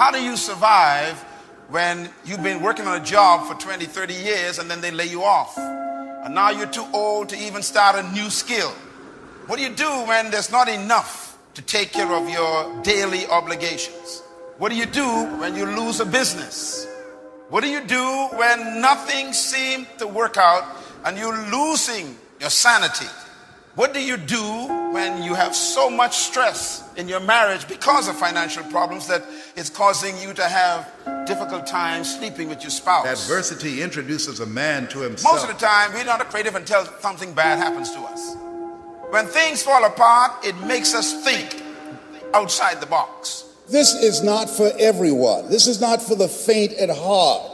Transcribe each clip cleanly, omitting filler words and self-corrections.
How do you survive when you've been working on a job for 20, 30 years and then they lay you off? And now you're too old to even start a new skill. What do you do when there's not enough to take care of your daily obligations? What do you do when you lose a business? What do you do when nothing seems to work out and you're losing your sanity? What do you do when you have so much stress in your marriage because of financial problems that it's causing you to have difficult time sleeping with your spouse? Adversity introduces a man to himself. Most of the time, we're not creative until something bad happens to us. When things fall apart, it makes us think outside the box. This is not for everyone. This is not for the faint at heart.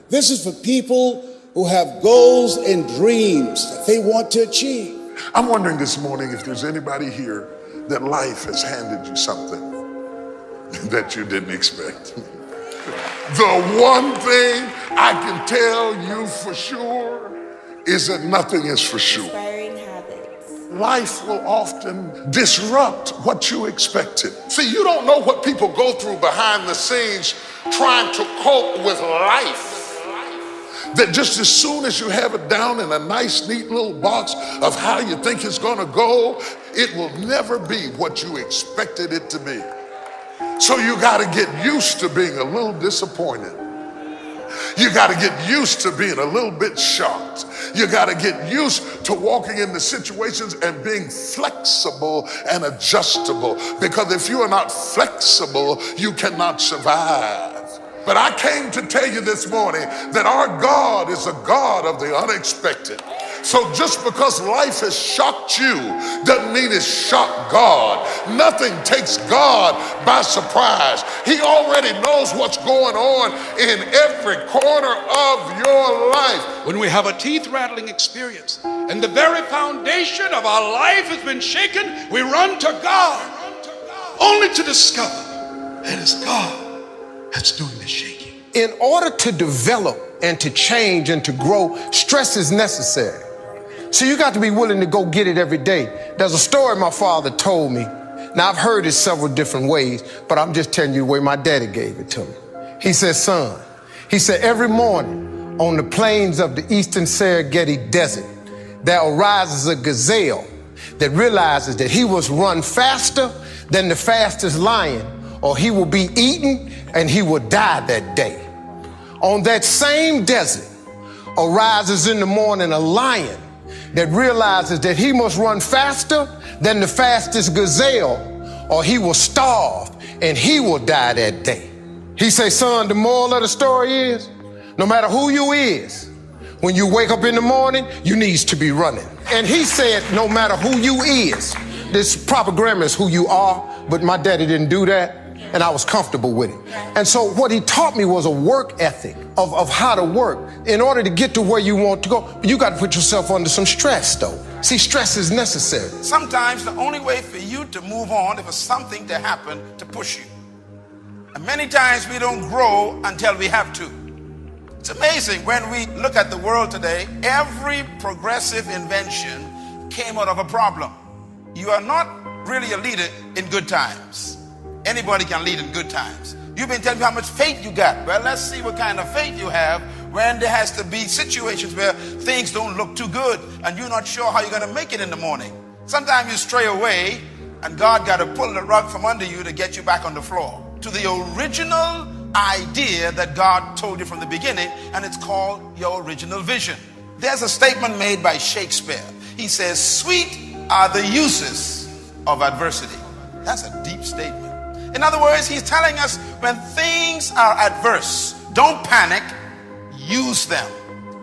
This is for people who have goals and dreams that they want to achieve. I'm wondering this morning if there's anybody here that life has handed you something that you didn't expect. The one thing I can tell you for sure is that nothing is for sure. Inspiring habits. Life will often disrupt what you expected. See, you don't know what people go through behind the scenes trying to cope with life. That just as soon as you have it down in a nice, neat little box of how you think it's going to go, it will never be what you expected it to be. So you got to get used to being a little disappointed. You got to get used to being a little bit shocked. You got to get used to walking into situations and being flexible and adjustable. Because if you are not flexible, you cannot survive. But I came to tell you this morning that our God is a God of the unexpected. So just because life has shocked you doesn't mean it's shocked God. Nothing takes God by surprise. He already knows what's going on in every corner of your life. When we have a teeth-rattling experience and the very foundation of our life has been shaken, we run to God, only to discover that it's God that's doing the shaking. In order to develop and to change and to grow, stress is necessary. So you got to be willing to go get it every day. There's a story my father told me. Now, I've heard it several different ways, but I'm just telling you the way my daddy gave it to me. He said, son, he said, every morning on the plains of the eastern Serengeti Desert, there arises a gazelle that realizes that he must run faster than the fastest lion, or he will be eaten and he will die that day. On that same desert arises in the morning a lion that realizes that he must run faster than the fastest gazelle, or he will starve and he will die that day. He say, son, the moral of the story is, no matter who you is, when you wake up in the morning, you needs to be running. And he said, no matter who you is, this proper grammar is who you are, but my daddy didn't do that. And I was comfortable with it. And so what he taught me was a work ethic of how to work. In order to get to where you want to go, you got to put yourself under some stress, though. See, stress is necessary. Sometimes the only way for you to move on is for something to happen to push you. And many times we don't grow until we have to. It's amazing when we look at the world today, every progressive invention came out of a problem. You are not really a leader in good times. Anybody can lead in good times. You've been telling me how much faith you got. Well, let's see what kind of faith you have when there has to be situations where things don't look too good and you're not sure how you're going to make it in the morning. Sometimes you stray away and God got to pull the rug from under you to get you back on the floor to the original idea that God told you from the beginning, and it's called your original vision. There's a statement made by Shakespeare. He says, sweet are the uses of adversity. That's a deep statement. In other words, he's telling us when things are adverse, don't panic, use them.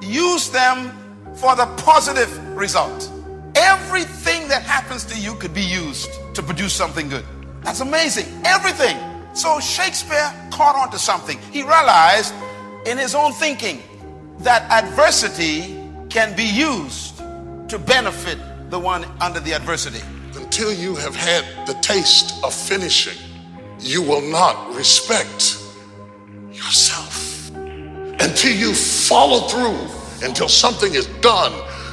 Use them for the positive result. Everything that happens to you could be used to produce something good. That's amazing. Everything. So Shakespeare caught on to something. He realized in his own thinking that adversity can be used to benefit the one under the adversity. Until you have had the taste of finishing, you will not respect yourself. Until you follow through, until something is done,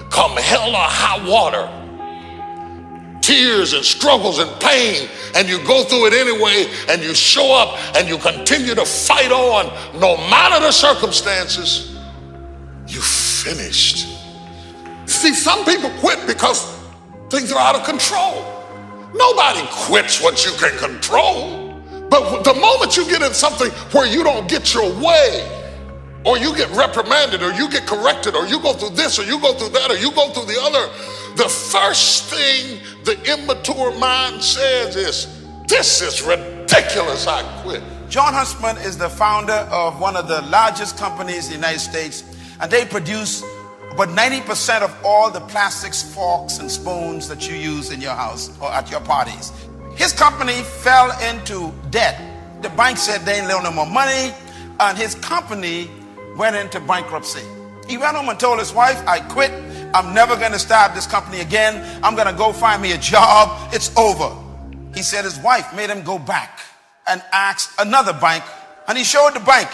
come hell or high water, tears and struggles and pain, and you go through it anyway, and you show up and you continue to fight on no matter the circumstances, you finished. See, some people quit because things are out of control. Nobody quits what you can control. But the moment you get in something where you don't get your way, or you get reprimanded, or you get corrected, or you go through this, or you go through that, or you go through the other, the first thing the immature mind says is, this is ridiculous, I quit. John Huntsman is the founder of one of the largest companies in the United States, and they produce about 90% of all the plastics, forks, and spoons that you use in your house or at your parties. His company fell into debt. The bank said they didn't loan him more money, and his company went into bankruptcy. He went home and told his wife, I quit. I'm never going to start this company again. I'm going to go find me a job. It's over. He said his wife made him go back and ask another bank, and he showed the bank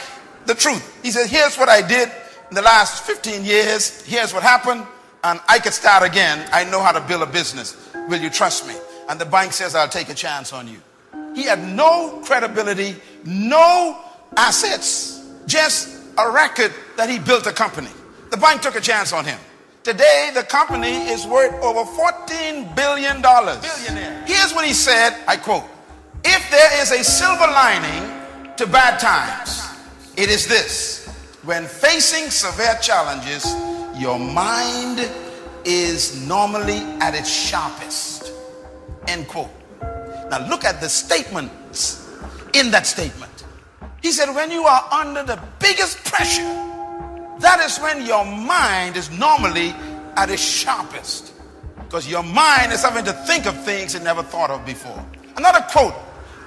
the truth. He said, here's what I did in the last 15 years. Here's what happened, and I could start again. I know how to build a business. Will you trust me? And the bank says, I'll take a chance on you. He had no credibility, no assets, just a record that he built a company. The bank took a chance on him. Today, the company is worth over $14 billion. Billionaire. Here's what he said, I quote, if there is a silver lining to bad times, it is this: when facing severe challenges, your mind is normally at its sharpest. End quote. Now look at the statements in that statement. He said, when you are under the biggest pressure, that is when your mind is normally at its sharpest, because your mind is having to think of things it never thought of before. Another quote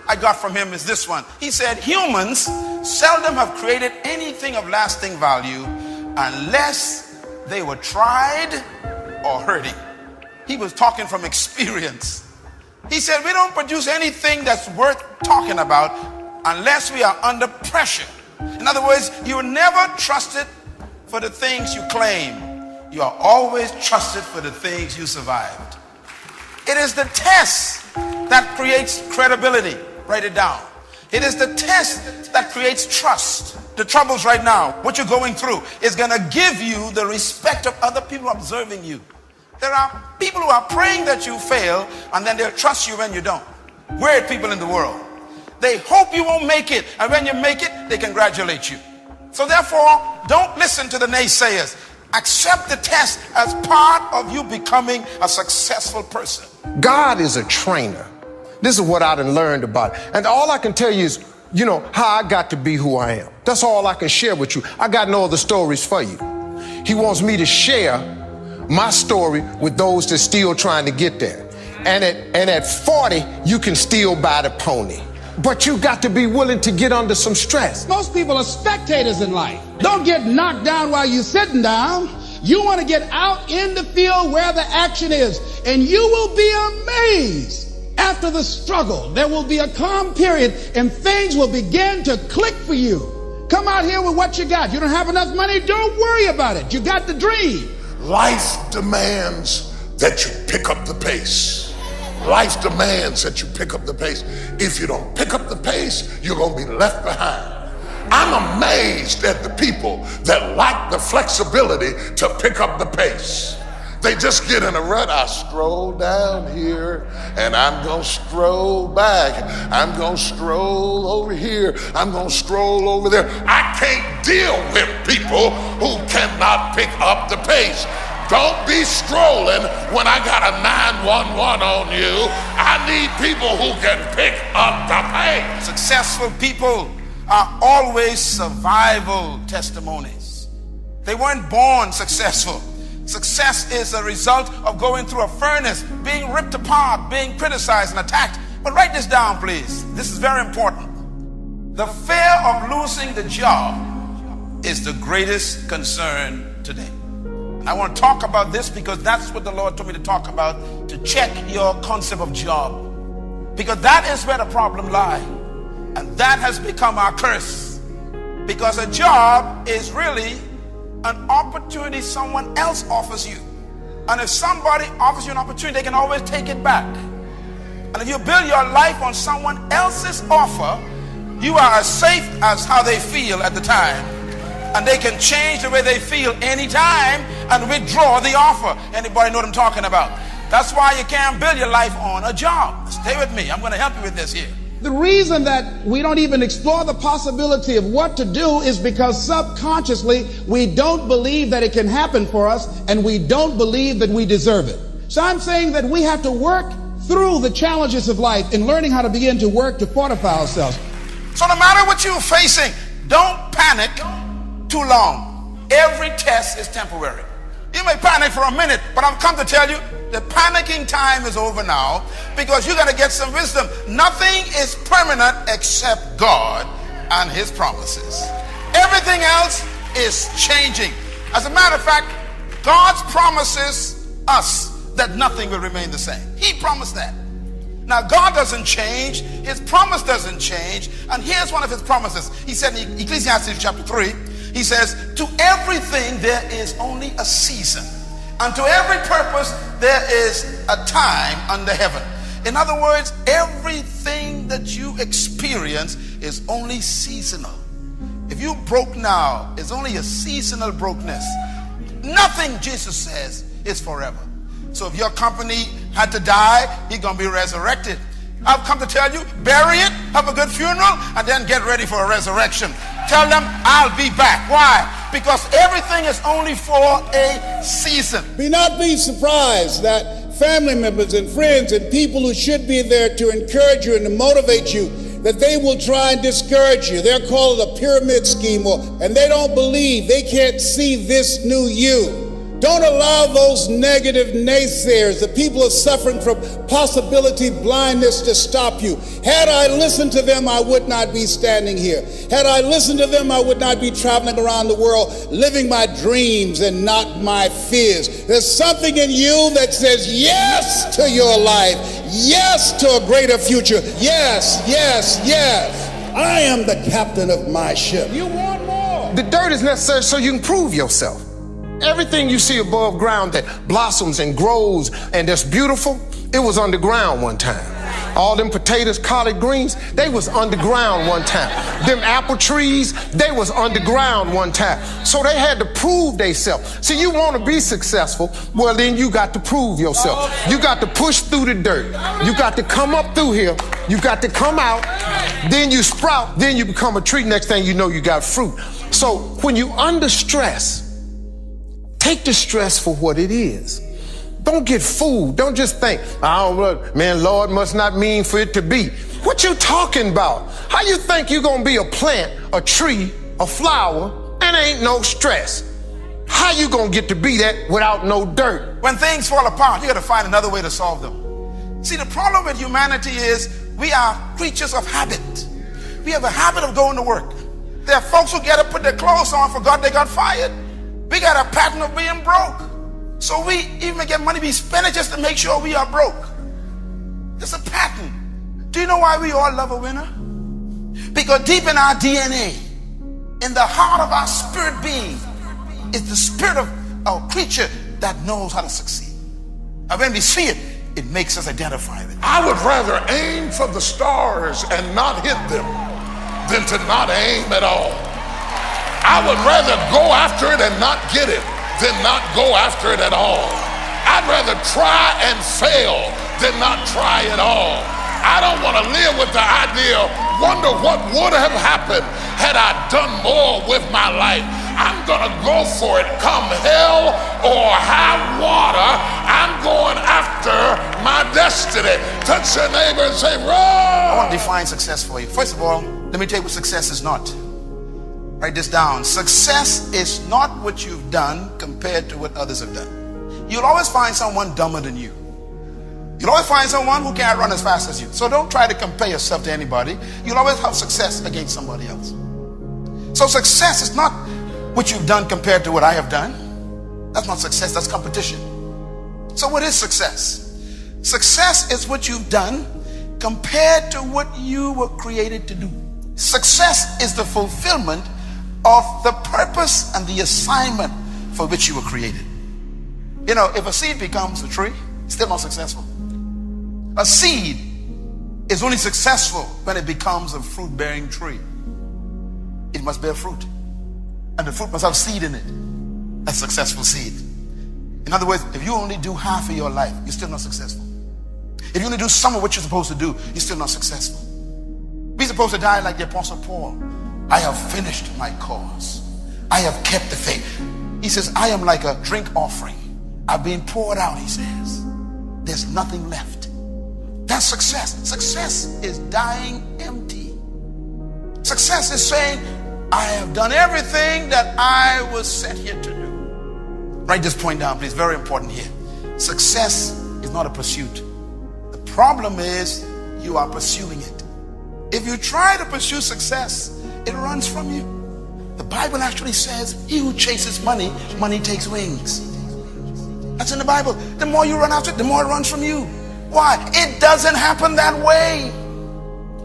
I got from him is this one. He said, humans seldom have created anything of lasting value unless they were tried or hurting. He was talking from experience. He said, we don't produce anything that's worth talking about unless we are under pressure. In other words, you were never trusted for the things you claim. You are always trusted for the things you survived. It is the test that creates credibility. Write it down. It is the test that creates trust. The troubles right now, what you're going through, is going to give you the respect of other people observing you. There are people who are praying that you fail, and then they'll trust you when you don't. Weird people in the world. They hope you won't make it, and when you make it, they congratulate you. So therefore, don't listen to the naysayers. Accept the test as part of you becoming a successful person. God is a trainer. This is what I done learned about it. And all I can tell you is, you know, how I got to be who I am. That's all I can share with you. I got no other stories for you. He wants me to share my story with those that's still trying to get there. And at 40, you can still buy the pony. But you got to be willing to get under some stress. Most people are spectators in life. Don't get knocked down while you're sitting down. You want to get out in the field where the action is, and you will be amazed. After the struggle, there will be a calm period, and things will begin to click for you. Come out here with what you got. You don't have enough money? Don't worry about it. You got the dream. Life demands that you pick up the pace. Life demands that you pick up the pace. If you don't pick up the pace, you're going to be left behind. I'm amazed at the people that lack the flexibility to pick up the pace. They just get in a rut. I stroll down here and I'm going to stroll back. I'm going to stroll over here. I'm going to stroll over there. I can't deal with people who cannot pick up the pace. Don't be strolling when I got a 911 on you. I need people who can pick up the pace. Successful people are always survival testimonies. They weren't born successful. Success is a result of going through a furnace, being ripped apart, being criticized and attacked. But write this down, please. This is very important. The fear of losing the job is the greatest concern today. I want to talk about this because that's what the Lord told me to talk about, to check your concept of job. Because that is where the problem lies. And that has become our curse. Because a job is really an opportunity someone else offers you. And if somebody offers you an opportunity, they can always take it back. And if you build your life on someone else's offer, you are as safe as how they feel at the time. And they can change the way they feel anytime and withdraw the offer. Anybody know what I'm talking about? That's why you can't build your life on a job. Stay with me. I'm going to help you with this here. The reason that we don't even explore the possibility of what to do is because subconsciously we don't believe that it can happen for us, and we don't believe that we deserve it. So I'm saying that we have to work through the challenges of life in learning how to begin to work to fortify ourselves. So no matter what you're facing, don't panic too long. Every test is temporary. You may panic for a minute, but I've come to tell you the panicking time is over now, because you're going to get some wisdom. Nothing is permanent except God and his promises. Everything else is changing. As a matter of fact, God's promises us that nothing will remain the same. He promised that. Now, God doesn't change. His promise doesn't change. And here's one of his promises. He said in Ecclesiastes chapter 3, he says, to everything there is only a season, and to every purpose there is a time under heaven. In other words, everything that you experience is only seasonal. If you broke now, it's only a seasonal brokenness. Nothing, Jesus says, is forever. So if your company had to die, you're going to be resurrected. I've come to tell you, bury it, have a good funeral, and then get ready for a resurrection. Tell them, I'll be back. Why? Because everything is only for a season. Be not be surprised that family members and friends and people who should be there to encourage you and to motivate you, that they will try and discourage you. They'll call it a pyramid scheme, and they don't believe, they can't see this new you. Don't allow those negative naysayers, the people who are suffering from possibility blindness, to stop you. Had I listened to them, I would not be standing here. Had I listened to them, I would not be traveling around the world, living my dreams and not my fears. There's something in you that says yes to your life, yes to a greater future, yes, yes, yes. I am the captain of my ship. You want more? The dirt is necessary so you can prove yourself. Everything you see above ground that blossoms and grows and that's beautiful, it was underground one time. All them potatoes, collard greens, they was underground one time. Them apple trees, they was underground one time. So they had to prove themselves. See, you want to be successful, well then you got to prove yourself. You got to push through the dirt. You got to come up through here. You got to come out. Then you sprout. Then you become a tree. Next thing you know, you got fruit. So when you under stress, take the stress for what it is. Don't get fooled. Don't just think, man, Lord must not mean for it to be. What you talking about? How you think you gonna be a plant, a tree, a flower, and ain't no stress? How you gonna get to be that without no dirt? When things fall apart, you got to find another way to solve them. See, the problem with humanity is we are creatures of habit. We have a habit of going to work. There are folks who get up, put their clothes on, forgot they got fired. We got a pattern of being broke. So we even get money, we spend it just to make sure we are broke. It's a pattern. Do you know why we all love a winner? Because deep in our DNA, in the heart of our spirit being, is the spirit of a creature that knows how to succeed. And when we see it, it makes us identify with it. I would rather aim for the stars and not hit them than to not aim at all. I would rather go after it and not get it than not go after it at all. I'd rather try and fail than not try at all. I don't want to live with the idea, wonder what would have happened had I done more with my life. I'm going to go for it, come hell or high water. I'm going after my destiny. Touch your neighbor and say, run. I want to define success for you. First of all, let me tell you what success is not. Write this down. Success is not what you've done compared to what others have done. You'll always find someone dumber than you. You'll always find someone who can't run as fast as you. So don't try to compare yourself to anybody. You'll always have success against somebody else. So success is not what you've done compared to what I have done. That's not success, that's competition. So what is success? Success is what you've done compared to what you were created to do. Success is the fulfillment of the purpose and the assignment for which you were created. You know, if a seed becomes a tree, it's still not successful. A seed is only successful when it becomes a fruit-bearing tree. It must bear fruit, and the fruit must have seed in it. A successful seed. In other words, if you only do half of your life, you're still not successful. If you only do some of what you're supposed to do, you're still not successful. We're supposed to die like the Apostle Paul. I have finished my course. I have kept the faith. He says, I am like a drink offering. I've been poured out, he says. There's nothing left. That's success. Success is dying empty. Success is saying, I have done everything that I was sent here to do. Write this point down, please. Very important here. Success is not a pursuit. The problem is you are pursuing it. If you try to pursue success, it runs from you. The Bible actually says, he who chases money, money takes wings. That's in the Bible. The more you run after it, the more it runs from you. Why? It doesn't happen that way.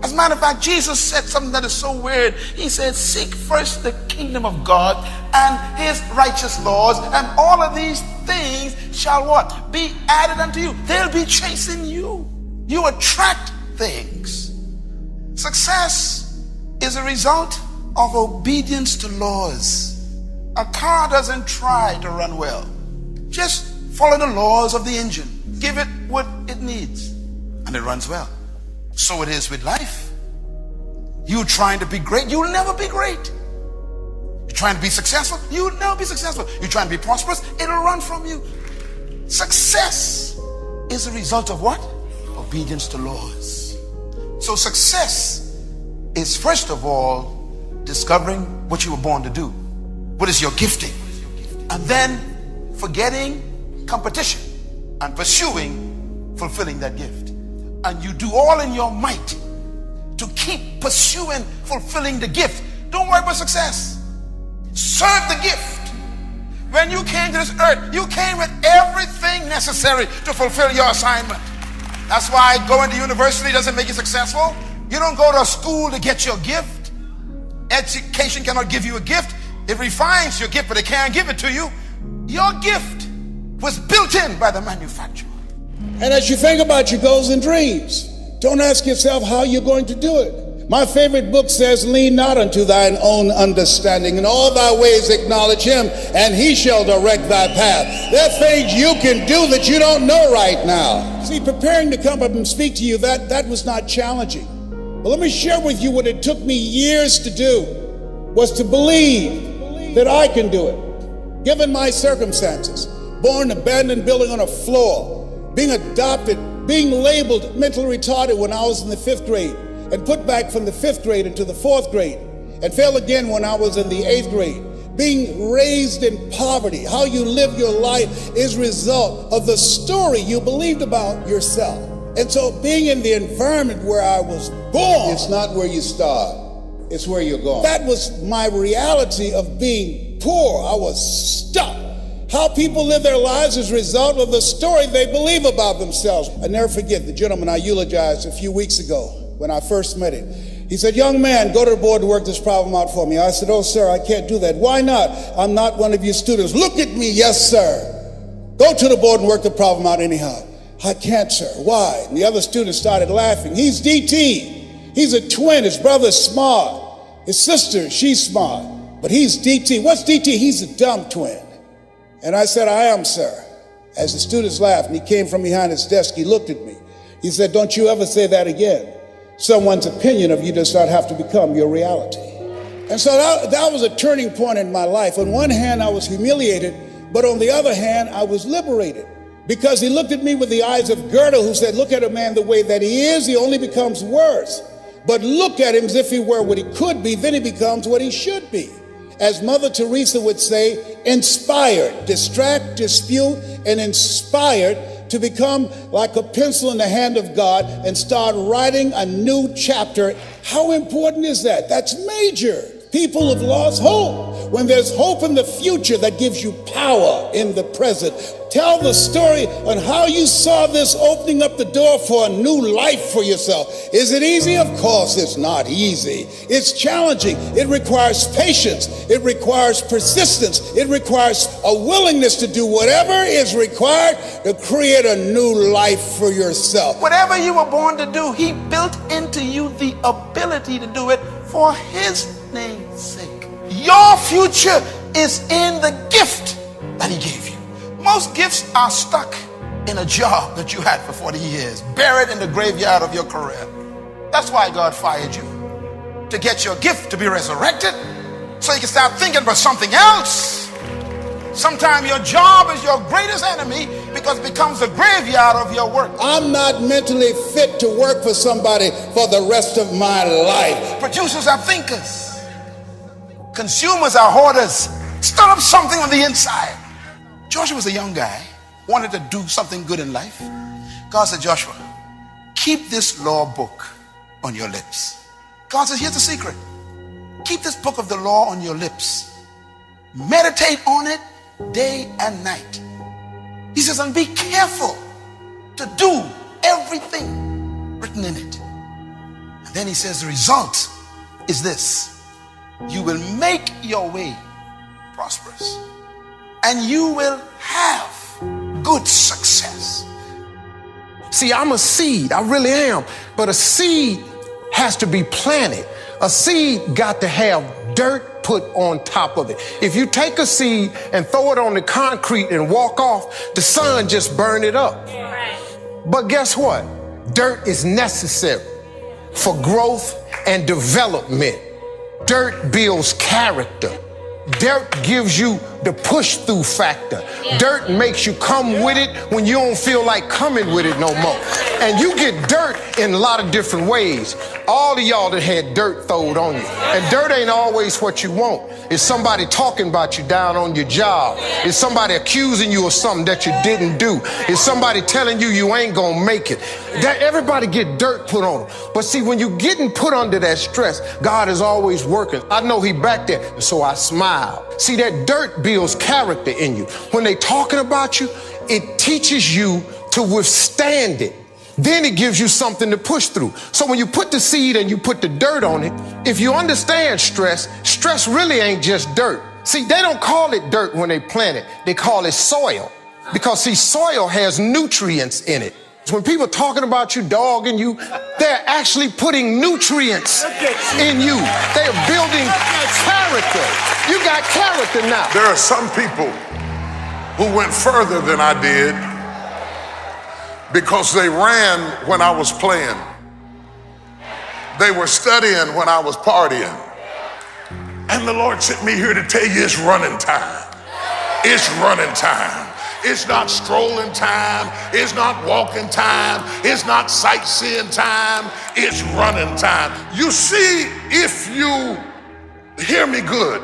As a matter of fact, Jesus said something that is so weird. He said, seek first the kingdom of God and his righteous laws, and all of these things shall what? Be added unto you. They'll be chasing you. You attract things. Success is a result of obedience to laws. A car doesn't try to run well. Just follow the laws of the engine. Give it what it needs, and it runs well. So it is with life. You trying to be great, you'll never be great. You're trying to be successful, you'll never be successful. You're trying to be prosperous, it'll run from you. Success is a result of what? Obedience to laws. So success is first of all discovering what you were born to do. What is your gifting? And then forgetting competition and pursuing fulfilling that gift. And you do all in your might to keep pursuing fulfilling the gift. Don't worry about success. Serve the gift. When you came to this earth, you came with everything necessary to fulfill your assignment. That's why going to university doesn't make you successful. You don't go to school to get your gift. Education cannot give you a gift. It refines your gift, but it can't give it to you. Your gift was built in by the manufacturer. And as you think about your goals and dreams, don't ask yourself how you're going to do it. My favorite book says, lean not unto thine own understanding. In all thy ways acknowledge him, and he shall direct thy path. There are things you can do that you don't know right now. See, preparing to come up and speak to you, that was not challenging. But let me share with you what it took me years to do, was to believe that I can do it. Given my circumstances, born in an abandoned building on a floor, being adopted, being labeled mentally retarded when I was in the 5th grade, and put back from the 5th grade into the 4th grade, and failed again when I was in the 8th grade. Being raised in poverty, how you live your life is a result of the story you believed about yourself. And so being in the environment where I was born, it's not where you start, it's where you're going. That was my reality of being poor. I was stuck. How people live their lives is a result of the story they believe about themselves. I never forget the gentleman I eulogized a few weeks ago when I first met him. He said, young man, go to the board to work this problem out for me. I said, oh, sir, I can't do that. Why not? I'm not one of your students. Look at me. Yes, sir. Go to the board and work the problem out anyhow. I can't, sir. Why? And the other students started laughing. He's DT. He's a twin. His brother's smart. His sister, she's smart. But he's DT. What's DT? He's a dumb twin. And I said, I am, sir. As the students laughed, and he came from behind his desk, he looked at me. He said, don't you ever say that again. Someone's opinion of you does not have to become your reality. And so that was a turning point in my life. On one hand, I was humiliated, but on the other hand, I was liberated. Because he looked at me with the eyes of Goethe, who said, look at a man the way that he is, he only becomes worse. But look at him as if he were what he could be, then he becomes what he should be. As Mother Teresa would say, inspired, distract, dispute, and inspired to become like a pencil in the hand of God and start writing a new chapter. How important is that? That's major. People have lost hope. When there's hope in the future that gives you power in the present. Tell the story on how you saw this opening up the door for a new life for yourself. Is it easy? Of course it's not easy. It's challenging. It requires patience. It requires persistence. It requires a willingness to do whatever is required to create a new life for yourself. Whatever you were born to do, he built into you the ability to do it for his name's sake. Your future is in the gift that he gave you. Most gifts are stuck in a job that you had for 40 years, buried in the graveyard of your career. That's why God fired you, to get your gift to be resurrected, so you can start thinking about something else. Sometimes your job is your greatest enemy because it becomes the graveyard of your work. I'm not mentally fit to work for somebody for the rest of my life. Producers are thinkers. Consumers are hoarders. Stir up something on the inside. Joshua was a young guy, wanted to do something good in life. God said, Joshua, keep this law book on your lips. God says, here's the secret. Keep this book of the law on your lips. Meditate on it day and night. He says, and be careful to do everything written in it. And then he says, the result is this. You will make your way prosperous, and you will have good success. See, I'm a seed, I really am, but a seed has to be planted. A seed got to have dirt put on top of it. If you take a seed and throw it on the concrete and walk off, the sun just burn it up. But guess what? Dirt is necessary for growth and development. Dirt builds character. Dirt gives you the push through factor. Dirt makes you come with it when you don't feel like coming with it no more. And you get dirt in a lot of different ways. All of y'all that had dirt thrown on you. And dirt ain't always what you want. It's somebody talking about you down on your job. It's somebody accusing you of something that you didn't do. It's somebody telling you you ain't gonna make it. That everybody get dirt put on them. But see, when you getting put under that stress, God is always working. I know he back there, and so I smile. See, that dirt builds character in you. When they talking about you, it teaches you to withstand it. Then it gives you something to push through. So when you put the seed and you put the dirt on it, if you understand stress, stress really ain't just dirt. See, they don't call it dirt when they plant it. They call it soil. Because see, soil has nutrients in it. So when people talking about you, dogging you, they're actually putting nutrients in you. They're building character. You got character now. There are some people who went further than I did because they ran when I was playing. They were studying when I was partying. And the Lord sent me here to tell you it's running time. It's running time. It's not strolling time. It's not walking time. It's not sightseeing time. It's running time. You see, if you hear me good,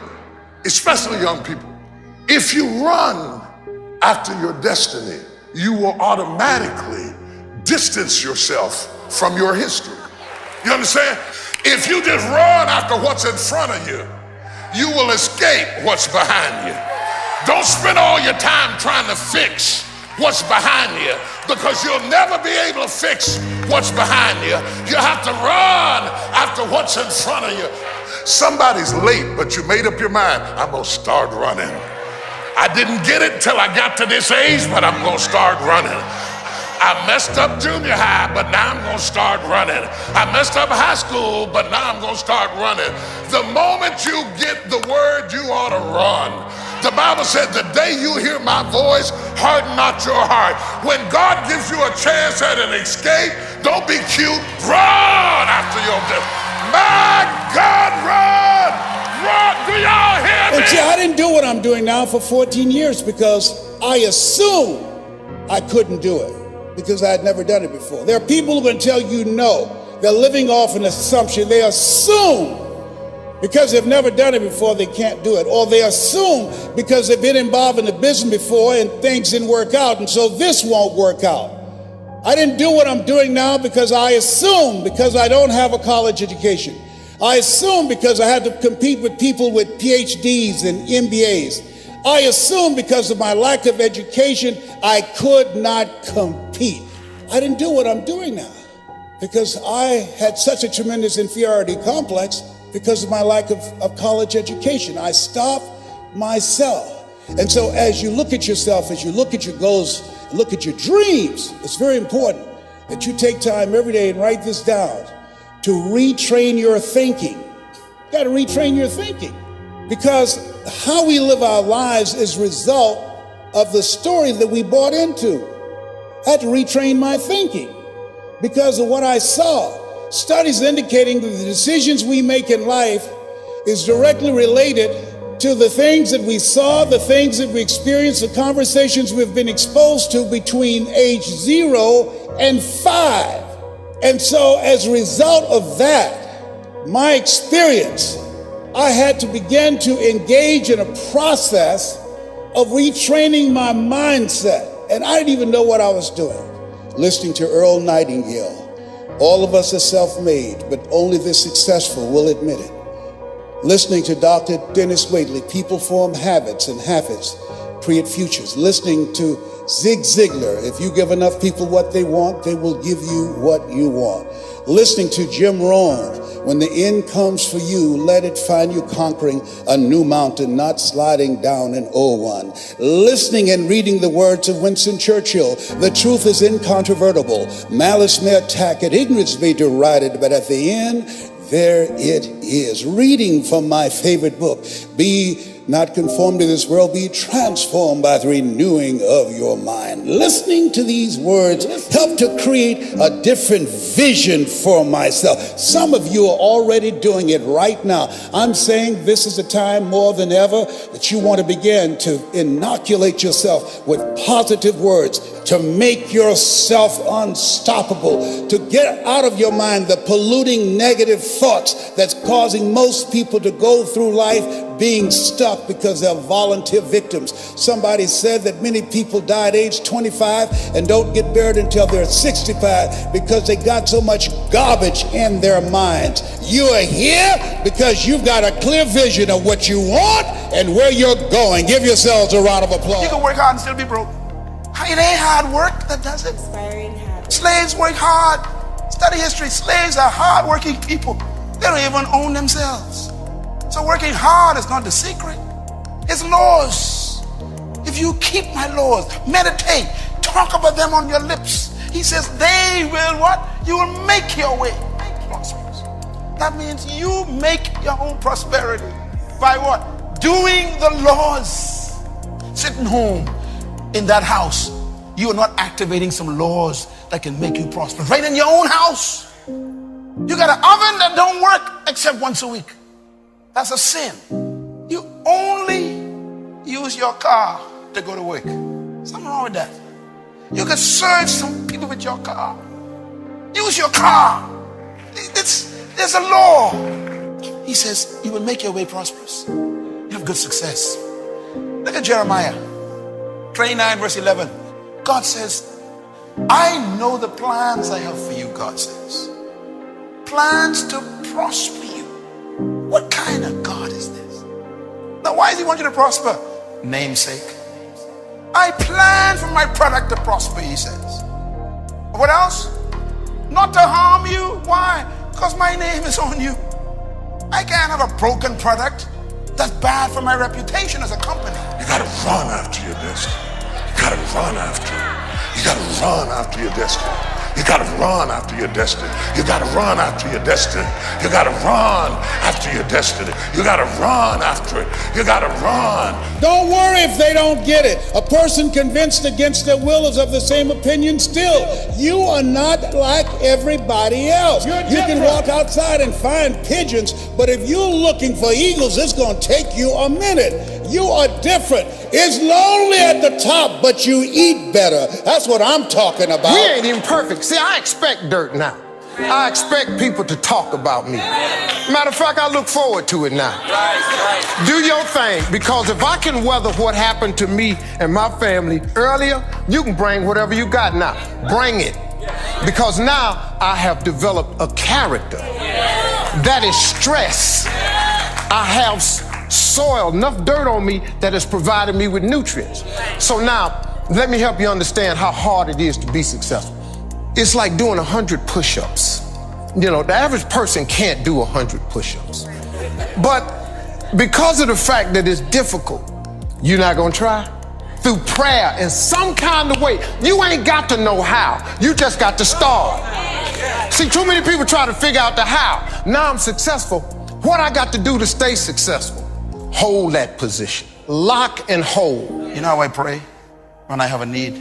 especially young people, if you run after your destiny, you will automatically distance yourself from your history. You understand? If you just run after what's in front of you, you will escape what's behind you. Don't spend all your time trying to fix what's behind you, because you'll never be able to fix what's behind you. You have to run after what's in front of you. Somebody's late, but you made up your mind, I'm gonna start running. I didn't get it till I got to this age, but I'm gonna start running. I messed up junior high, but now I'm gonna start running. I messed up high school, but now I'm gonna start running. The moment you get the word, you ought to run. The Bible said, the day you hear my voice, harden not your heart. When God gives you a chance at an escape, don't be cute, run after your death. My God, run! Run! Do y'all hear me? And see, I didn't do what I'm doing now for 14 years because I assumed I couldn't do it because I had never done it before. There are people who can tell you no. They're living off an assumption. They assume because they've never done it before, they can't do it. Or they assume because they've been involved in the business before and things didn't work out, and so this won't work out. I didn't do what I'm doing now because I assume, because I don't have a college education. I assumed because I had to compete with people with PhDs and MBAs. I assumed because of my lack of education, I could not compete. I didn't do what I'm doing now because I had such a tremendous inferiority complex because of my lack of college education. I stopped myself. And so as you look at yourself, as you look at your goals, look at your dreams, it's very important that you take time every day and write this down to retrain your thinking. You got to retrain your thinking because how we live our lives is a result of the story that we bought into. I had to retrain my thinking because of what I saw. Studies indicating that the decisions we make in life is directly related to the things that we saw, the things that we experienced, the conversations we've been exposed to between age 0 and 5. And so as a result of that, my experience, I had to begin to engage in a process of retraining my mindset. And I didn't even know what I was doing. Listening to Earl Nightingale. All of us are self-made, but only the successful will admit it. Listening to Dr. Dennis Waitley, people form habits and habits create futures. Listening to Zig Ziglar, if you give enough people what they want, they will give you what you want. Listening to Jim Rohn, when the end comes for you, let it find you conquering a new mountain, not sliding down an old one. Listening and reading the words of Winston Churchill, the truth is incontrovertible. Malice may attack it, ignorance may deride it, but at the end, there it is. Reading from my favorite book, Be Not Conformed to This World, Be Transformed by the Renewing of Your Mind. Listening to these words help to create a different vision for myself. Some of you are already doing it right now. I'm saying this is a time more than ever that you want to begin to inoculate yourself with positive words, to make yourself unstoppable, to get out of your mind the polluting negative thoughts that's causing most people to go through life being stuck because they're volunteer victims. Somebody said that many people die at age 25 and don't get buried until they're 65 because they got so much garbage in their minds. You are here because you've got a clear vision of what you want and where you're going. Give yourselves a round of applause. You can work hard and still be broke. It ain't hard work that does it. Slaves work hard. Study history. Slaves are hard-working people. They don't even own themselves. So working hard is not the secret. It's laws. If you keep my laws, meditate, talk about them on your lips. He says they will what? You will make your way prosperous. That means you make your own prosperity. By what? Doing the laws. Sitting home in that house, you are not activating some laws that can make you prosperous. Right in your own house. You got an oven that don't work except once a week. That's a sin. You only use your car to go to work. Something wrong with that. You could serve some people with your car. Use your car. There's a law. He says you will make your way prosperous. You have good success. Look at Jeremiah 29 verse 11. God says, I know the plans I have for you, God says. Plans to prosper you. What kind of God is this? Now, why does he want you to prosper? Namesake. I plan for my product to prosper, he says. What else? Not to harm you. Why? Because my name is on you. I can't have a broken product. That's bad for my reputation as a company. You gotta run after your destiny. You gotta run after it. You gotta run after your destiny. You gotta run after your destiny. You gotta run after your destiny. You gotta run after your destiny. You gotta run after it. You gotta run. Don't worry if they don't get it. A person convinced against their will is of the same opinion still. You are not like everybody else. You can walk outside and find pigeons, but if you're looking for eagles, it's going to take you a minute. You are different. It's lonely at the top, but you eat better. That's what I'm talking about. We ain't even perfect. See, I expect dirt now. I expect people to talk about me. Matter of fact, I look forward to it now. Do your thing, because if I can weather what happened to me and my family earlier, you can bring whatever you got now. Bring it. Because now I have developed a character That is stress. I have soil, enough dirt on me that has provided me with nutrients. So now, let me help you understand how hard it is to be successful. It's like doing 100 push-ups. You know, the average person can't do 100 push-ups. But because of the fact that it's difficult, you're not gonna try? Through prayer in some kind of way. You ain't got to know how. You just got to start. See, too many people try to figure out the how. Now I'm successful. What I got to do to stay successful? Hold that position. Lock and hold. You know how I pray? When I have a need,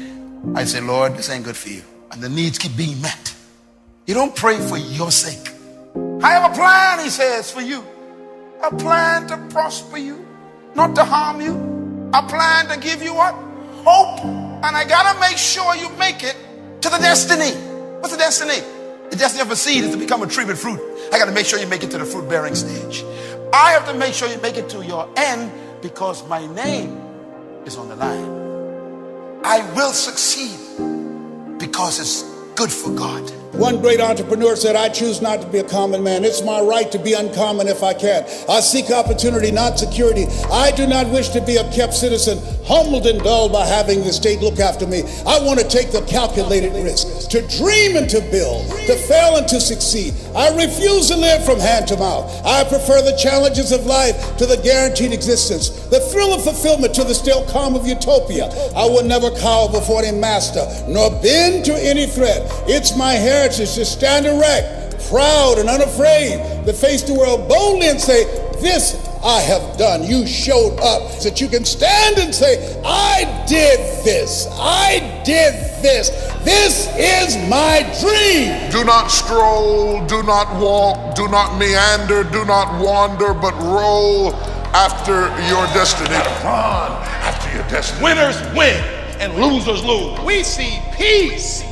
I say, Lord, this ain't good for you. And the needs keep being met. You don't pray for your sake. I have a plan, he says, for you. A plan to prosper you, not to harm you. A plan to give you what? Hope. And I gotta make sure you make it to the destiny. What's the destiny? The destiny of a seed is to become a tree with fruit. I gotta make sure you make it to the fruit bearing stage. I have to make sure you make it to your end because my name is on the line. I will succeed because it's good for God. One great entrepreneur said, I choose not to be a common man. It's my right to be uncommon if I can. I seek opportunity, not security. I do not wish to be a kept citizen, humbled and dulled by having the state look after me. I want to take the calculated risk, to dream and to build, to fail and to succeed. I refuse to live from hand to mouth. I prefer the challenges of life to the guaranteed existence, the thrill of fulfillment to the still calm of utopia. I will never cower before any master, nor bend to any threat. It's my heritage to stand erect, proud and unafraid, to face the world boldly and say, this I have done. You showed up so that you can stand and say, I did this. I did this. This is my dream. Do not stroll, do not walk, do not meander, do not wander, but roll after your destiny. Run after your destiny. Winners win and losers lose. We see peace.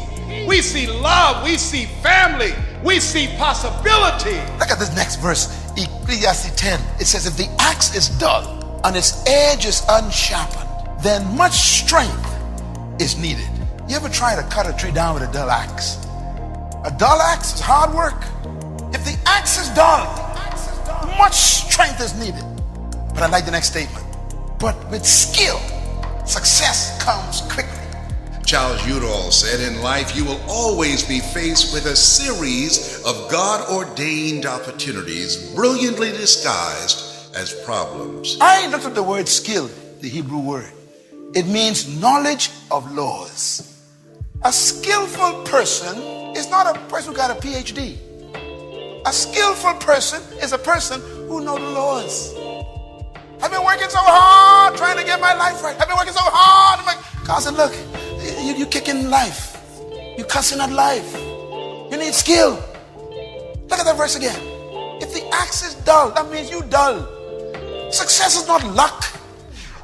We see love. We see family. We see possibility. Look at this next verse, Ecclesiastes 10. It says, if the axe is dull and its edge is unsharpened, then much strength is needed. You ever try to cut a tree down with a dull axe? A dull axe is hard work. If the axe is dull, much strength is needed. But I like the next statement. But with skill, success comes quickly. Charles Udall said, in life you will always be faced with a series of God-ordained opportunities brilliantly disguised as problems. I looked at the word skill, the Hebrew word. It means knowledge of laws. A skillful person is not a person who got a PhD. A skillful person is a person who knows the laws. I've been working so hard trying to get my life right. I've been working so hard. God said, look, you kicking life. You cussing at life. You need skill. Look at that verse again. If the axe is dull, that means you dull. Success is not luck.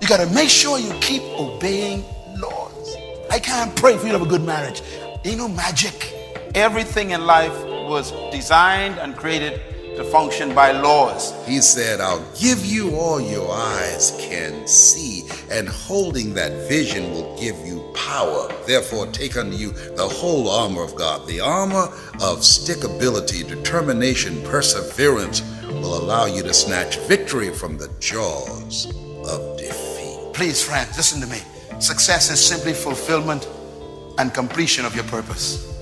You got to make sure you keep obeying laws. I can't pray for you to have a good marriage. Ain't no magic. Everything in life was designed and created to function by laws. He said, I'll give you all your eyes can see, and holding that vision will give you power. Therefore, take unto you the whole armor of God. The armor of stickability, determination, perseverance will allow you to snatch victory from the jaws of defeat. Please, friends, listen to me. Success is simply fulfillment and completion of your purpose.